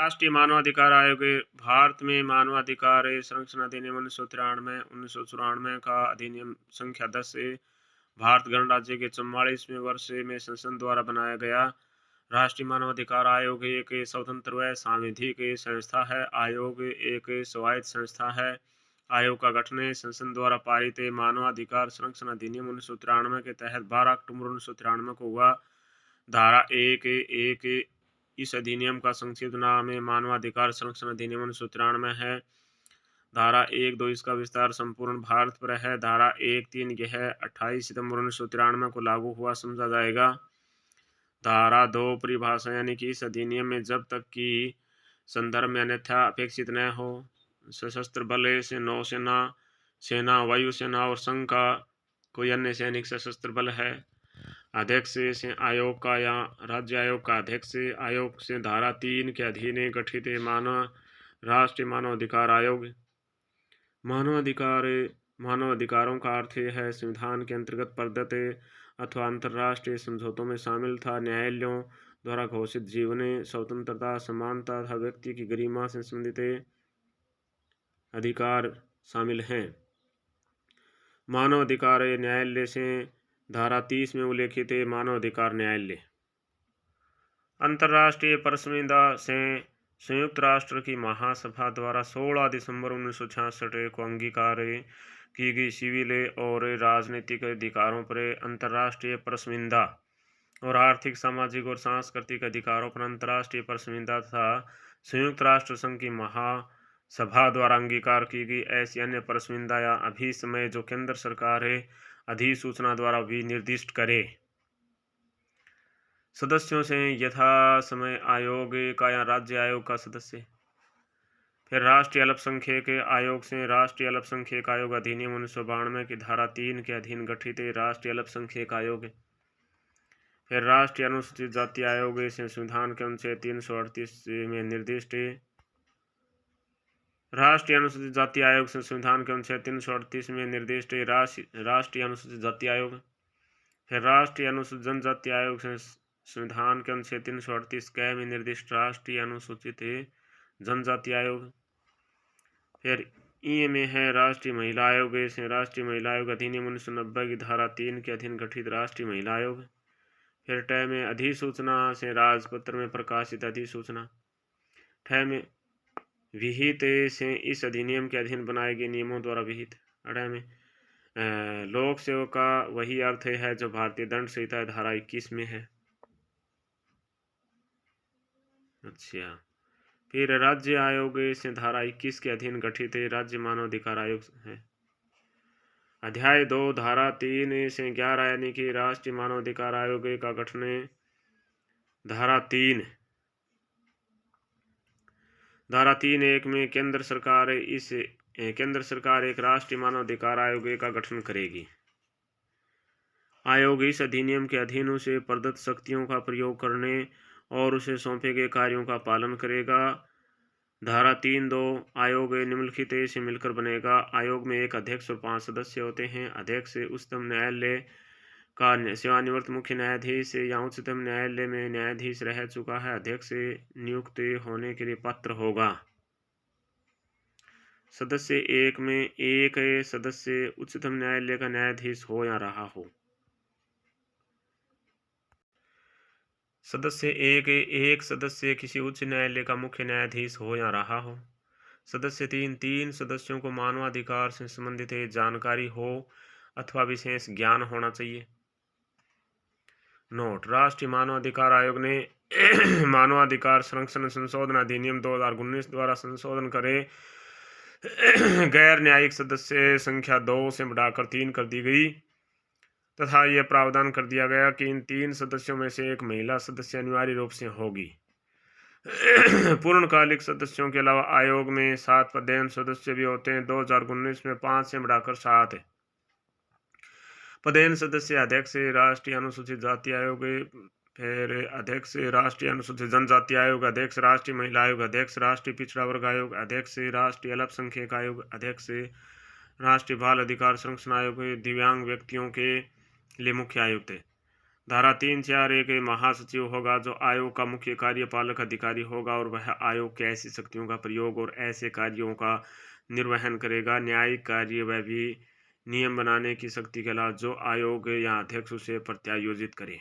राष्ट्रीय मानवाधिकार आयोग भारत में मानवाधिकार संरक्षण अधिनियम 1993 का अधिनियम संख्या 10 से भारत गणराज्य के 44वें वर्ष में संसद द्वारा बनाया गया। राष्ट्रीय मानवाधिकार आयोग एक स्वतंत्र व सांविधिक संस्था है। आयोग एक स्वायत्त संस्था है। आयोग का गठन संसद द्वारा पारित मानवाधिकार संरक्षण अधिनियम 1993 के तहत 12 अक्टूबर 1993 को हुआ। धारा 1(1) इस अधिनियम का संक्षिप्त नाम मानवाधिकार संरक्षण अधिनियम 1993 है। धारा 1(2) इसका विस्तार संपूर्ण भारत पर है। धारा 1(3) यह 28 सितंबर 1993 को लागू हुआ समझा जाएगा। धारा 2 परिभाषा यानी कि इस अधिनियम में जब तक कि संदर्भ में अन्यथा अपेक्षित न हो सशस्त्र बल से नौसेना, सेना, वायुसेना और संघ का कोई अन्य सैनिक सशस्त्र बल है। अध्यक्ष से आयोग का या राज्य आयोग का अध्यक्ष आयोग से धारा 3 के अधीन गठित राष्ट्रीय मानवाधिकार आयोग। मानवाधिकारों का अर्थ है संविधान के अंतर्गत प्रदत्त अथवा अंतर्राष्ट्रीय समझौतों में शामिल था न्यायालयों द्वारा घोषित जीवन, स्वतंत्रता, समानता तथा व्यक्ति की गरिमा से संबंधित अधिकार शामिल हैं। मानवाधिकार न्यायालय से धारा 30 में उल्लेखित मानवाधिकार न्यायालय। अंतर्राष्ट्रीय परसंविदा से संयुक्त राष्ट्र की महासभा द्वारा 16 दिसंबर 1966 को अंगीकार की गई सिविल और राजनीतिक अधिकारों पर अंतर्राष्ट्रीय परसंविदा और आर्थिक, सामाजिक और सांस्कृतिक अधिकारों पर अंतर्राष्ट्रीय परसंविदा तथा संयुक्त राष्ट्र संघ की महासभा द्वारा अंगीकार की गई ऐसी अन्य परसंविदा या अभिसमय जो केंद्र सरकार अधिसूचना द्वारा भी निर्दिष्ट करे। सदस्यों से यथा समय आयोग का या राज्य आयोग का सदस्य। फिर राष्ट्रीय अल्पसंख्यक आयोग से राष्ट्रीय अल्पसंख्यक आयोग अधिनियम 1992 की धारा 3 के अधीन गठित राष्ट्रीय अल्पसंख्यक आयोग। फिर राष्ट्रीय अनुसूचित जाति आयोग से संविधान के अनुच्छेद 338 में निर्दिष्ट राष्ट्रीय अनुसूचित जाति आयोग से संविधान के अनुच्छेद 338 में निर्दिष्ट राष्ट्रीय अनुसूचित जाति आयोग। फिर राष्ट्रीय अनुसूचित जनजाति आयोग से संविधान के अनुच्छेद 338 क में निर्दिष्ट राष्ट्रीय अनुसूचित जनजाति आयोग। फिर ई में है राष्ट्रीय महिला आयोग से राष्ट्रीय महिला आयोग अधिनियम 1990 की धारा 3 के अधीन गठित राष्ट्रीय महिला आयोग। फिर ट में अधिसूचना से राजपत्र में प्रकाशित अधिसूचना। ठ में विहित से इस अधिनियम के अधीन बनाए गए नियमों द्वारा विहित। अठ में लोक सेवक का वही अर्थ है जो भारतीय दंड संहिता धारा 21 में है। अच्छा, फिर राज्य आयोग से धारा 21 के अधीन गठित राज्य मानवाधिकार आयोग है। अध्याय 2 धारा 3 से 11 यानी कि राष्ट्रीय मानवाधिकार आयोग का गठन। धारा 3(1) में केंद्र सरकार एक राष्ट्रीय मानवाधिकार आयोग का गठन करेगी। आयोग इस अधिनियम के अधीन उसे प्रदत्त शक्तियों का प्रयोग करने और उसे सौंपे गए कार्यों का पालन करेगा। धारा 3(2) आयोग निम्नलिखित से मिलकर बनेगा। आयोग में एक अध्यक्ष और 5 सदस्य होते हैं। अध्यक्ष उच्चतम न्यायालय का सेवानिवृत्त मुख्य न्यायाधीश या उच्चतम न्यायालय में न्यायाधीश रह चुका है। अध्यक्ष नियुक्त होने के लिए पात्र होगा। सदस्य 1 में एक सदस्य उच्चतम न्यायालय का न्यायाधीश हो या रहा हो। सदस्य 1 एक सदस्य किसी उच्च न्यायालय का मुख्य न्यायाधीश हो या रहा हो। सदस्य 3 सदस्यों को मानवाधिकार से संबंधित जानकारी हो अथवा विशेष ज्ञान होना चाहिए। नोट: राष्ट्रीय मानवाधिकार आयोग ने मानवाधिकार संरक्षण संशोधन अधिनियम 2019 द्वारा संशोधन करे गैर न्यायिक सदस्य संख्या 2 से बढ़ाकर 3 कर दी गई तथा यह प्रावधान कर दिया गया कि इन 3 सदस्यों में से एक महिला सदस्य अनिवार्य रूप से होगी। पूर्णकालिक सदस्यों के अलावा आयोग में 7 पदेन सदस्य भी होते हैं। 2019 में 5 से बढ़ाकर 7 है। पदेन सदस्य अध्यक्ष राष्ट्रीय अनुसूचित जाति आयोग, फिर अध्यक्ष राष्ट्रीय अनुसूचित जनजाति आयोग, अध्यक्ष राष्ट्रीय महिला आयोग, अध्यक्ष राष्ट्रीय पिछड़ा वर्ग आयोग, अध्यक्ष राष्ट्रीय अल्पसंख्यक आयोग, अध्यक्ष राष्ट्रीय बाल अधिकार संरक्षण आयोग, दिव्यांग व्यक्तियों के लिए मुख्य आयुक्त है। धारा 341 महासचिव होगा जो आयोग का मुख्य कार्यपालक अधिकारी होगा और वह आयोग के ऐसी शक्तियों का प्रयोग और ऐसे कार्यों का निर्वहन करेगा, न्यायिक कार्य व भी नियम बनाने की शक्ति के अलावा जो आयोग या अध्यक्ष उसे प्रत्यायोजित करे।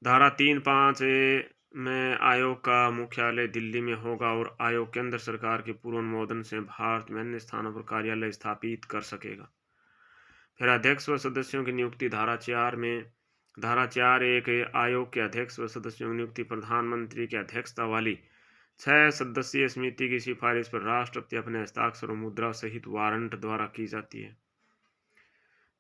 धारा 3.5 में आयोग का मुख्यालय दिल्ली में होगा और आयोग केंद्र सरकार के पूर्व अनुमोदन से भारत में अन्य स्थानों पर कार्यालय स्थापित कर सकेगा। फिर अध्यक्ष व सदस्यों की नियुक्ति धारा 4 में। धारा 4.1 आयोग के अध्यक्ष व सदस्यों की नियुक्ति प्रधानमंत्री की अध्यक्षता वाली 6 सदस्यीय समिति की सिफारिश पर राष्ट्रपति अपने हस्ताक्षर और मुद्रा सहित वारंट द्वारा की जाती है।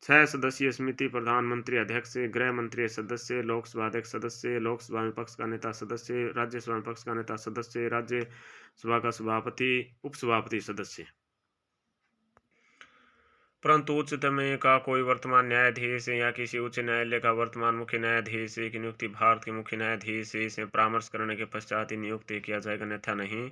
6 सदस्यीय समिति प्रधानमंत्री अध्यक्ष, गृह मंत्री सदस्य, लोकसभा अध्यक्ष सदस्य, लोकसभा में पक्ष का नेता सदस्य, राज्यसभा में पक्ष का नेता सदस्य, राज्यसभा का सभापति, उपसभापति सदस्य। परंतु उच्चतम का कोई वर्तमान न्यायाधीश या किसी उच्च न्यायालय का वर्तमान मुख्य न्यायाधीश की नियुक्ति भारत के मुख्य न्यायाधीश से परामर्श करने के पश्चात ही नियुक्त किया जाएगा, अन्यथा नहीं।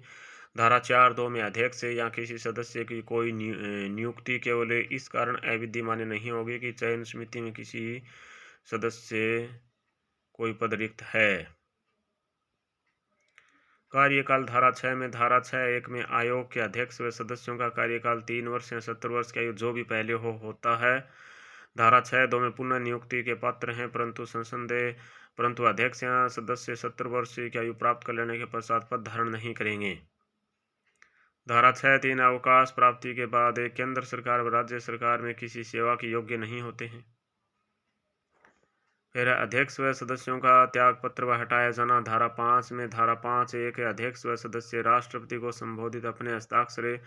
धारा 4.2 में अध्यक्ष या किसी सदस्य की कोई नियुक्ति केवल इस कारण अवैध मान्य नहीं होगी कि चयन समिति में किसी सदस्य कोई पद रिक्त है। कार्यकाल धारा 6 में। धारा 6.1 में आयोग के अध्यक्ष व सदस्यों का कार्यकाल 3 वर्ष या 70 वर्ष की आयु जो भी पहले होता है। धारा 6.2 में पुनः नियुक्ति के पात्र हैं परंतु अध्यक्ष या सदस्य 70 वर्ष की आयु प्राप्त कर लेने के पश्चात पद धारण नहीं करेंगे। धारा 6.3 अवकाश प्राप्ति के बाद केंद्र सरकार व राज्य सरकार में किसी सेवा के योग्य नहीं होते हैं। फिर अध्यक्ष व सदस्यों का त्याग पत्र व हटाया जाना धारा 5 में। धारा 5.1 अध्यक्ष व सदस्य राष्ट्रपति को संबोधित अपने हस्ताक्षर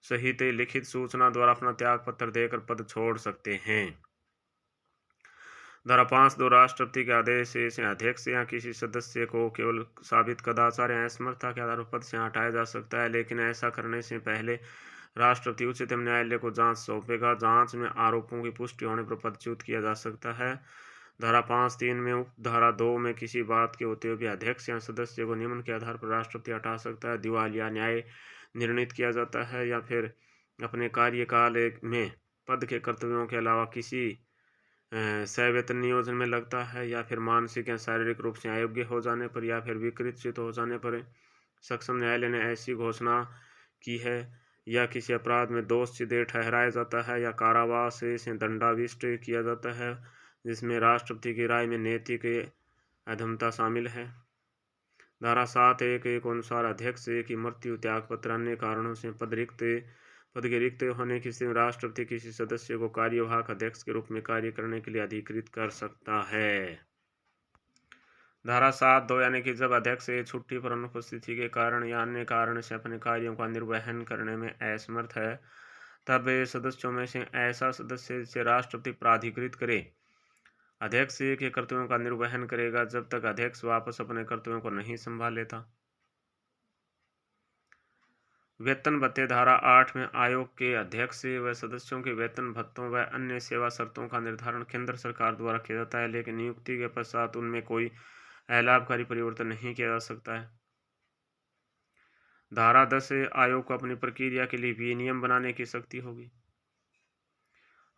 सहित लिखित सूचना द्वारा अपना त्याग पत्र देकर पद छोड़ सकते हैं। धारा 5.2 राष्ट्रपति के आदेश से अध्यक्ष या किसी सदस्य को केवल साबित कदाचार या असमर्थता के आधार पर पद से हटाया जा सकता है, लेकिन ऐसा करने से पहले राष्ट्रपति उच्चतम न्यायालय को जांच सौंपेगा। जांच में आरोपों की पुष्टि होने पर पदच्युत किया जा सकता है। धारा 5.3 में उप धारा 2 में किसी बात के होते हुए भी अध्यक्ष या सदस्य को नियमन के आधार पर राष्ट्रपति हटा सकता है, दिवालिया न्याय निर्णीत किया जाता है या फिर अपने कार्यकाल में पद के कर्तव्यों के अलावा किसी सवेतन नियोजन में लगता है या फिर मानसिक या शारीरिक रूप से अयोग्य हो जाने पर या फिर विकृत हो जाने पर सक्षम न्यायालय ने ऐसी घोषणा की है या किसी अपराध में दोष सिद्ध ठहराया जाता है या कारावास से दंडाविष्ट किया जाता है जिसमें राष्ट्रपति की राय में नैतिक अधमता शामिल है। धारा 7.1 अनुसार अध्यक्ष की मृत्यु, त्यागपत्र, अन्य कारणों से पद के रिक्त होने की स्थिति में राष्ट्रपति किसी सदस्य को कार्यवाहक अध्यक्ष के रूप में कार्य करने के लिए अधिकृत कर सकता है। धारा 7.2 यानी कि जब अध्यक्ष छुट्टी पर अनुपस्थिति के कारण या अन्य कारण से अपने कार्यों का निर्वहन करने में असमर्थ है, तब सदस्यों में से ऐसा सदस्य जिसे राष्ट्रपति प्राधिकृत करे अध्यक्ष के कर्तव्यों का निर्वहन करेगा जब तक अध्यक्ष वापस अपने कर्तव्यों को नहीं संभाल लेता। वेतन भत्ते धारा 8 में आयोग के अध्यक्ष व सदस्यों के वेतन भत्तों व अन्य सेवा शर्तों का निर्धारण केंद्र सरकार द्वारा किया जाता है, लेकिन नियुक्ति के पश्चात उनमें कोई अलाभकारी परिवर्तन नहीं किया जा सकता है। धारा 10 आयोग को अपनी प्रक्रिया के लिए विनियम बनाने की शक्ति होगी।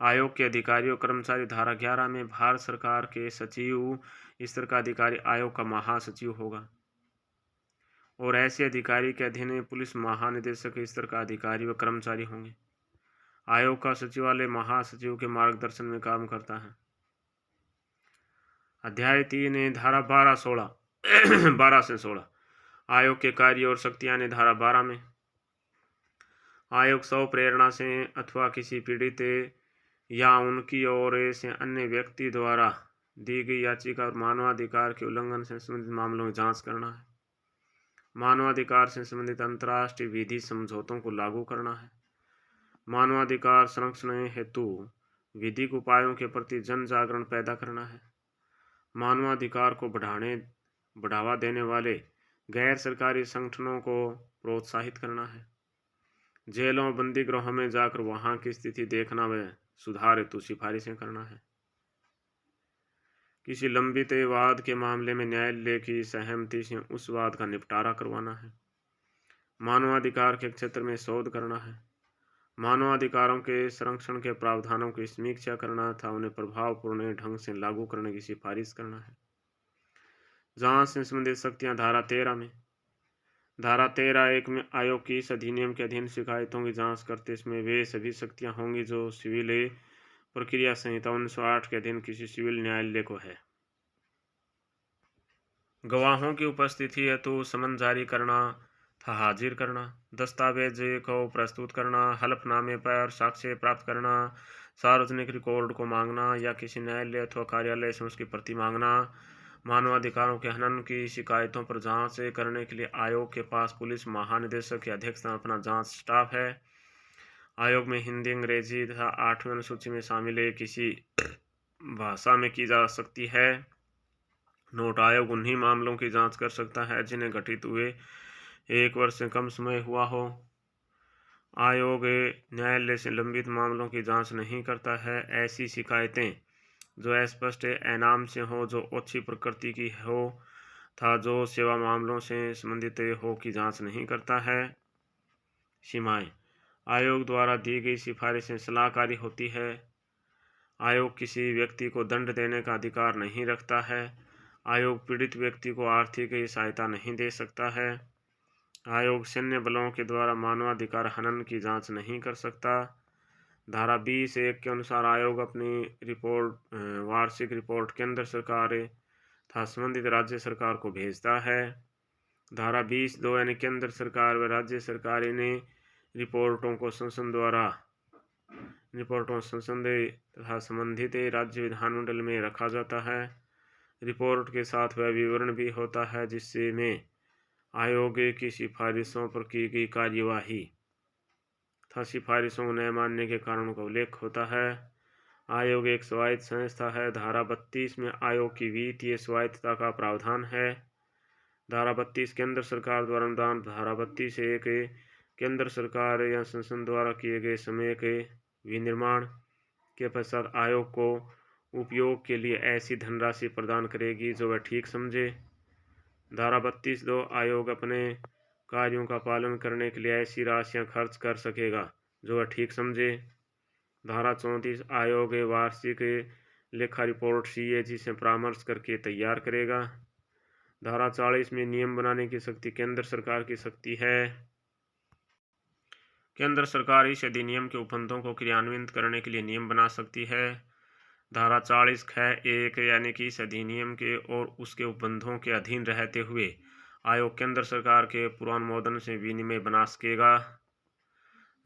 आयोग के अधिकारी और कर्मचारी धारा 11 में भारत सरकार के सचिव स्तर का अधिकारी आयोग का महासचिव होगा और ऐसे अधिकारी के अधीन पुलिस महानिदेशक स्तर का अधिकारी व कर्मचारी होंगे। आयोग का सचिवालय महासचिव के मार्गदर्शन में काम करता है। अध्याय 3 धारा 12 से 16 आयोग के कार्य और शक्तियां ने धारा 12 में आयोग स्व प्रेरणा से अथवा किसी पीड़ित या उनकी ओर से अन्य व्यक्ति द्वारा दी गई याचिका और मानवाधिकार के उल्लंघन से संबंधित मामलों में जांच करना है। मानवाधिकार से संबंधित अंतर्राष्ट्रीय विधि समझौतों को लागू करना है। मानवाधिकार संरक्षण हेतु विधिक उपायों के प्रति जन जागरण पैदा करना है। मानवाधिकार को बढ़ावा देने वाले गैर सरकारी संगठनों को प्रोत्साहित करना है। जेलों और बंदी गृहों में जाकर वहां की स्थिति देखना व सुधार हेतु सिफारिशें करना है। किसी लंबित वाद के मामले में न्यायालय की सहमति से उस वाद का निपटारा करवाना है। मानवाधिकार के क्षेत्र में शोध करना है। मानवाधिकारों के संरक्षण के प्रावधानों की समीक्षा करना तथा उन्हें प्रभावपूर्ण ढंग से लागू करने की सिफारिश करना है। जांच से संबंधित शक्तियां धारा 13 में। धारा 13(1) में आयोग की इस अधिनियम के अधीन शिकायतों की जांच करते इसमें वे सभी शक्तियां होंगी जो सिविल प्रक्रिया संहिता 1908 के अधीन किसी सिविल न्यायालय को है। गवाहों की उपस्थिति हेतु समन जारी करना था हाजिर करना, दस्तावेज को प्रस्तुत करना, हलफनामे पर साक्ष्य प्राप्त करना, सार्वजनिक रिकॉर्ड को मांगना या किसी न्यायालय अथवा कार्यालय से उसकी प्रति मांगना। मानवाधिकारों के हनन की शिकायतों पर जांच करने के लिए आयोग के पास पुलिस महानिदेशक की अध्यक्षता में अपना जांच स्टाफ है। आयोग में हिंदी, अंग्रेजी तथा 8वीं अनुसूची में शामिल किसी भाषा में की जा सकती है। नोट: आयोग उन्हीं मामलों की जांच कर सकता है जिन्हें घटित हुए 1 वर्ष से कम समय हुआ हो। आयोग न्यायालय से लंबित मामलों की जांच नहीं करता है। ऐसी शिकायतें जो अस्पष्ट एनाम से हो, जो ओछी प्रकृति की हो तथा जो सेवा मामलों से संबंधित हो की जांच नहीं करता है। सीमाएं: आयोग द्वारा दी गई सिफारिशें सलाहकारी होती है। आयोग किसी व्यक्ति को दंड देने का अधिकार नहीं रखता है। आयोग पीड़ित व्यक्ति को आर्थिक सहायता नहीं दे सकता है। आयोग सैन्य बलों के द्वारा मानवाधिकार हनन की जांच नहीं कर सकता। धारा 20(1) के अनुसार आयोग अपनी वार्षिक रिपोर्ट केंद्र सरकार तथा संबंधित राज्य सरकार को भेजता है। धारा 20(2) यानी केंद्र सरकार व राज्य सरकार ने रिपोर्टों को संसद तथा संबंधित राज्य विधानमंडल में रखा जाता है। रिपोर्ट के साथ वह विवरण भी होता है जिसमें आयोग की सिफारिशों पर की गई कार्यवाही तथा सिफारिशों को न मानने के कारणों का उल्लेख होता है। आयोग एक स्वायत्त संस्था है। धारा 32 में आयोग की वित्तीय स्वायत्तता का प्रावधान है। धारा 32 केंद्र सरकार द्वारा अनुदान। धारा 32(1) केंद्र सरकार या संसद द्वारा किए गए समय के विनिर्माण के पश्चात आयोग को उपयोग के लिए ऐसी धनराशि प्रदान करेगी जो वह ठीक समझे। धारा 32(2) आयोग अपने कार्यों का पालन करने के लिए ऐसी राशियां खर्च कर सकेगा जो वह ठीक समझे। धारा 34 आयोग वार्षिक लेखा रिपोर्ट CAG से परामर्श करके तैयार करेगा। धारा 40 में नियम बनाने की शक्ति केंद्र सरकार की शक्ति है। केंद्र सरकार इस अधिनियम के उपबंधों को क्रियान्वित करने के लिए नियम बना सकती है। धारा 40(1) यानी कि इस अधिनियम के और उसके उपबंधों के अधीन रहते हुए आयोग केंद्र सरकार के पूर्वानुमोदन से विनियम बना सकेगा।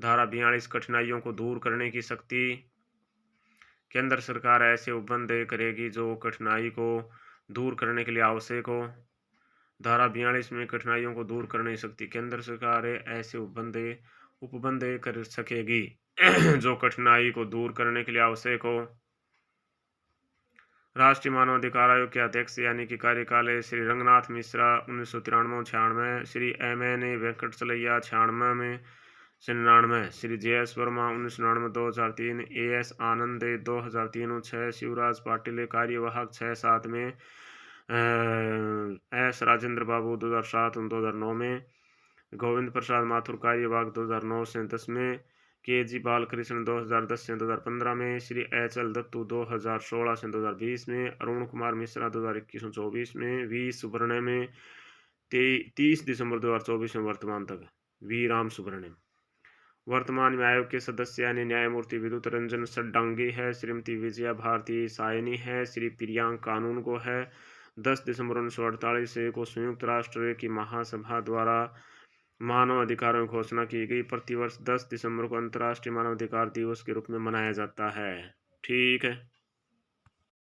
धारा 42 कठिनाइयों को दूर करने की शक्ति। केंद्र सरकार ऐसे उपबंध करेगी जो कठिनाई को दूर करने के लिए आवश्यक हो। धारा 42 में कठिनाइयों को दूर करने की शक्ति केंद्र सरकार ऐसे उपबंध कर सकेगी जो कठिनाई को दूर करने के लिए आवश्यक हो। राष्ट्रीय मानवाधिकार आयोग के अध्यक्ष यानी कि कार्यकाल श्री रंगनाथ मिश्रा 1993-96, श्री MN वेंकटचलैया 96 में 99, श्री JS वर्मा 1999-2003, AS आनंद 2003-06, शिवराज पाटिल कार्यवाहक 6-7 में, S राजेंद्र बाबू 2007-2009 में, गोविंद प्रसाद माथुर कार्यवाहक 2009-10 में, KG बालकृष्ण 2010-2015 में, श्री HL दत्तू 2016-2020 में, अरुण कुमार मिश्रा 2021-24 में, V सुब्रह्मण्यम में 30 दिसंबर 2024 में वर्तमान तक, V राम सुब्रह्मण्यम। वर्तमान में आयोग के सदस्य यानी न्यायमूर्ति विद्युत रंजन सड्डांगी है, श्रीमती विजया भारती सायनी है, श्री प्रियांक कानून को है। 10 दिसंबर 1948 को संयुक्त राष्ट्र की महासभा द्वारा मानव अधिकारों की घोषणा की गई। प्रतिवर्ष 10 दिसंबर को अंतर्राष्ट्रीय मानवाधिकार दिवस के रूप में मनाया जाता है। ठीक है।